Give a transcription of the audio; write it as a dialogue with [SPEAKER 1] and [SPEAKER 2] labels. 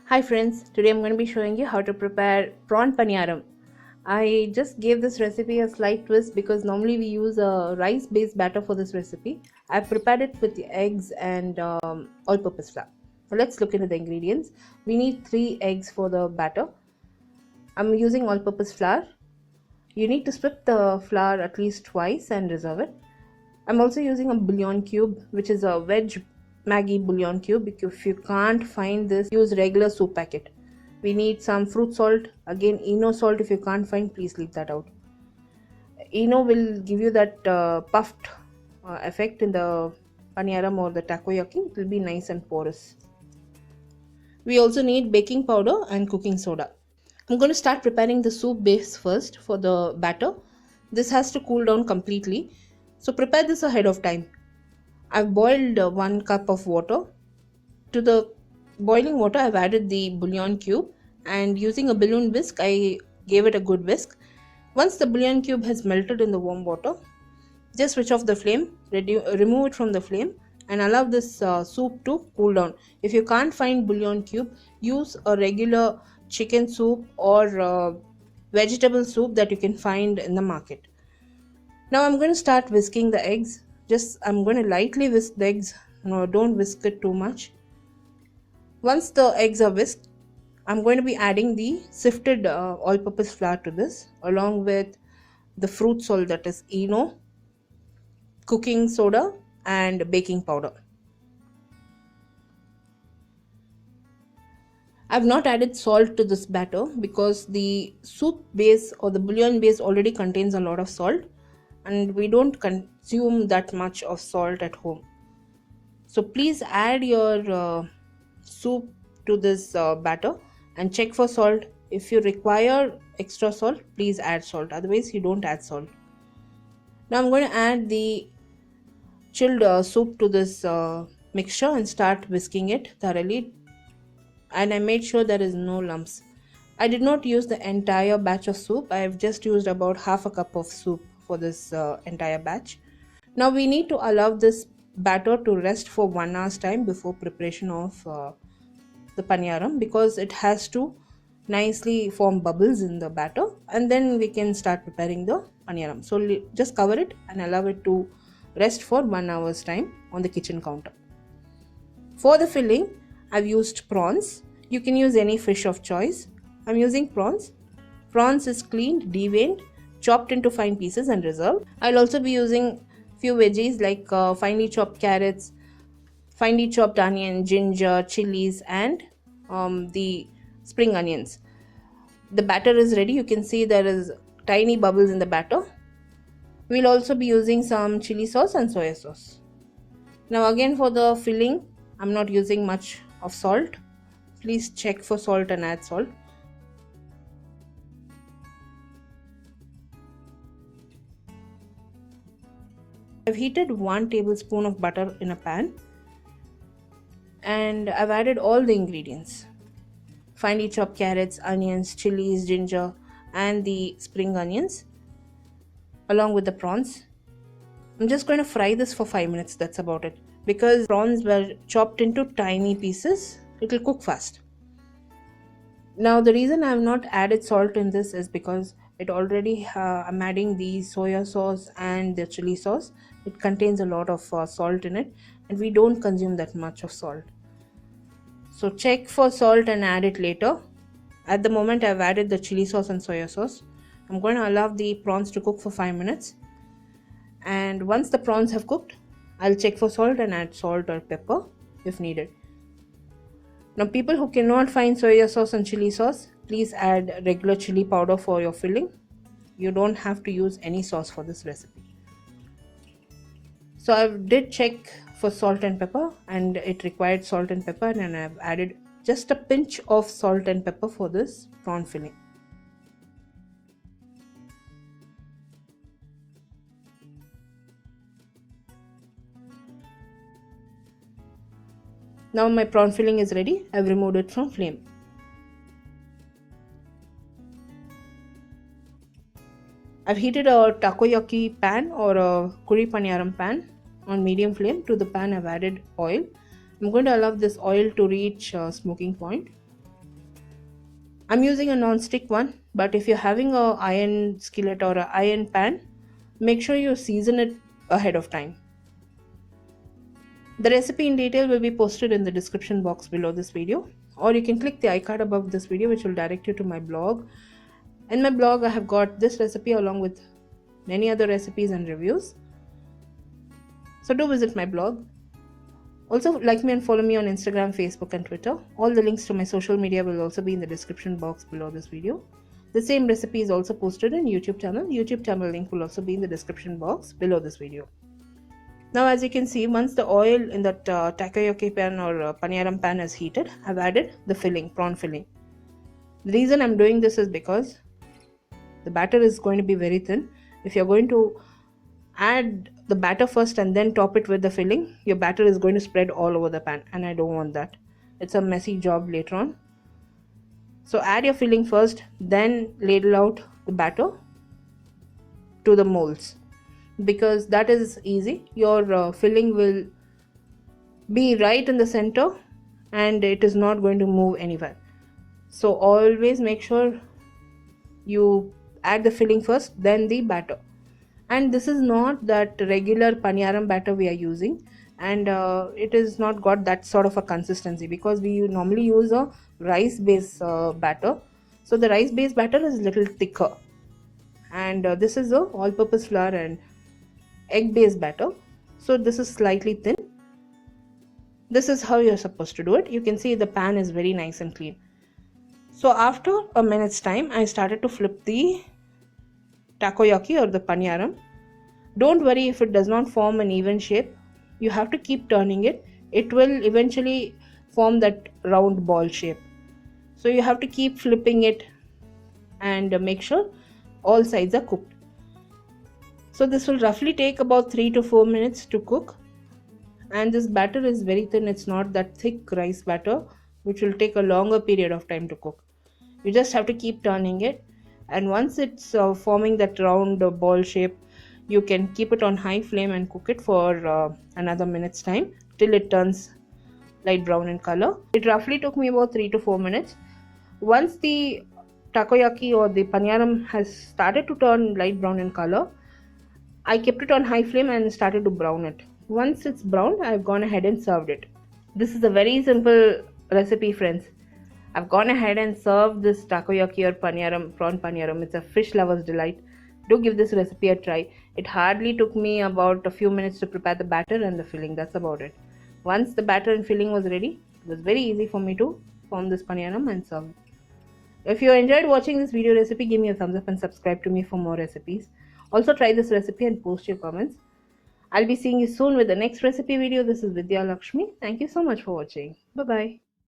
[SPEAKER 1] Hi friends, today I'm going to be showing you how to prepare prawn paniyaram. I just gave this recipe a slight twist because normally we use a rice based batter for this recipe. I've prepared it with the eggs and all purpose flour. So let's look into the ingredients. We need 3 eggs for the batter. I'm using all purpose flour. You need to split the flour at least twice and reserve it. I'm also using a bouillon cube, which is a veg Maggi Bullion Cube. If you can't find this, use regular soup packet. We need some fruit salt. Again, Eno salt. If you can't find, please leave that out. Eno will give you that puffed effect in the paniyaram or the takoyaki. It will be nice and porous. We also need baking powder and cooking soda. I'm going to start preparing the soup base first for the batter. This has to cool down completely. So prepare this ahead of time. I've boiled 1 cup of water. To the boiling water, I've added the bouillon cube and using a balloon whisk, I gave it a good whisk. Once the bouillon cube has melted in the warm water, just switch off the flame, remove it from the flame and allow this soup to cool down. If you can't find bouillon cube, use a regular chicken soup or vegetable soup that you can find in the market. Now I'm going to start whisking the eggs. I'm going to lightly whisk the eggs. No, don't whisk it too much. Once the eggs are whisked, I'm going to be adding the sifted all-purpose flour to this, along with the fruit salt, that is Eno, cooking soda and baking powder. I've not added salt to this batter because the soup base or the bouillon base already contains a lot of salt and we don't consume that much of salt at home. So please add your soup to this batter and check for salt. If you require extra salt, please add salt. Otherwise, you don't add salt. Now I'm going to add the chilled soup to this mixture and start whisking it thoroughly. And I made sure there is no lumps. I did not use the entire batch of soup. I have just used about half a cup of soup for this entire batch. Now we need to allow this batter to rest for 1 hour's time before preparation of the paniyaram, because it has to nicely form bubbles in the batter and then we can start preparing the paniyaram. So just cover it and allow it to rest for 1 hour's time on the kitchen counter. For the filling, I've used prawns. You can use any fish of choice. I'm using prawns. Prawns is cleaned, deveined, chopped into fine pieces and reserved. I'll also be using few veggies like finely chopped carrots, finely chopped onion, ginger, chilies and the spring onions. The batter is ready. You can see there is tiny bubbles in the batter. We'll also be using some chili sauce and soya sauce. Now again, for the filling, I'm not using much of salt. Please check for salt and add salt. I've heated 1 tablespoon of butter in a pan and I've added all the ingredients: finely chopped carrots, onions, chilies, ginger and the spring onions along with the prawns. I'm just going to fry this for 5 minutes. That's about it. Because prawns were chopped into tiny pieces, it will cook fast. Now the reason I have not added salt in this is because it already I'm adding the soya sauce and the chili sauce. It contains a lot of salt in it and we don't consume that much of salt. So check for salt and add it later. At the moment I've added the chili sauce and soya sauce. I'm going to allow the prawns to cook for 5 minutes. And once the prawns have cooked, I'll check for salt and add salt or pepper if needed. Now people who cannot find soya sauce and chili sauce, please add regular chili powder for your filling. You don't have to use any sauce for this recipe. So I did check for salt and pepper and it required salt and pepper, and I've added just a pinch of salt and pepper for this prawn filling. Now my prawn filling is ready. I've removed it from flame. I've heated a takoyaki pan or a curry paniyaram pan on medium flame. To the pan I've added oil. I'm going to allow this oil to reach smoking point. I'm using a non-stick one, but if you're having a iron skillet or a iron pan, make sure you season it ahead of time. The recipe in detail will be posted in the description box below this video, or you can click the icon above this video which will direct you to my blog. In my blog I have got this recipe along with many other recipes and reviews, so do visit my blog. Also like me and follow me on Instagram, Facebook and Twitter. All the links to my social media will also be in the description box below this video. The same recipe is also posted in YouTube channel. YouTube channel link will also be in the description box below this video. Now as you can see, once the oil in that takoyaki pan or paniyaram pan is heated, I've added the filling, prawn filling. The reason I'm doing this is because the batter is going to be very thin. If you're going to add the batter first and then top it with the filling, your batter is going to spread all over the pan, and I don't want that. It's a messy job later on. So add your filling first, then ladle out the batter to the molds, because that is easy. Your filling will be right in the center and it is not going to move anywhere. So always make sure you add the filling first, then the batter. And this is not that regular paniyaram batter we are using, and it is not got that sort of a consistency, because we normally use a rice based batter. So the rice based batter is little thicker, and this is a all purpose flour and egg based batter, so this is slightly thin. This is how you're supposed to do it. You can see the pan is very nice and clean. So after a minute's time, I started to flip the takoyaki or the paniyaram. Don't worry if it does not form an even shape. You have to keep turning it. It will eventually form that round ball shape. So you have to keep flipping it and make sure all sides are cooked. So this will roughly take about 3 to 4 minutes to cook. And this batter is very thin. It's not that thick rice batter, which will take a longer period of time to cook. You just have to keep turning it, and once it's forming that round ball shape, you can keep it on high flame and cook it for another minute's time till it turns light brown in color. It roughly took me about 3 to 4 minutes. Once the takoyaki or the paniyaram has started to turn light brown in color, I kept it on high flame and started to brown it. Once it's browned, I've gone ahead and served it. This is a very simple recipe, friends. I've gone ahead and served this takoyaki or paniyaram, prawn paniyaram. It's a fish lover's delight. Do give this recipe a try. It hardly took me about a few minutes to prepare the batter and the filling. That's about it. Once the batter and filling was ready, it was very easy for me to form this paniyaram and serve it. If you enjoyed watching this video recipe, give me a thumbs up and subscribe to me for more recipes. Also try this recipe and post your comments. I'll be seeing you soon with the next recipe video. This is Vidya Lakshmi. Thank you so much for watching. Bye-bye.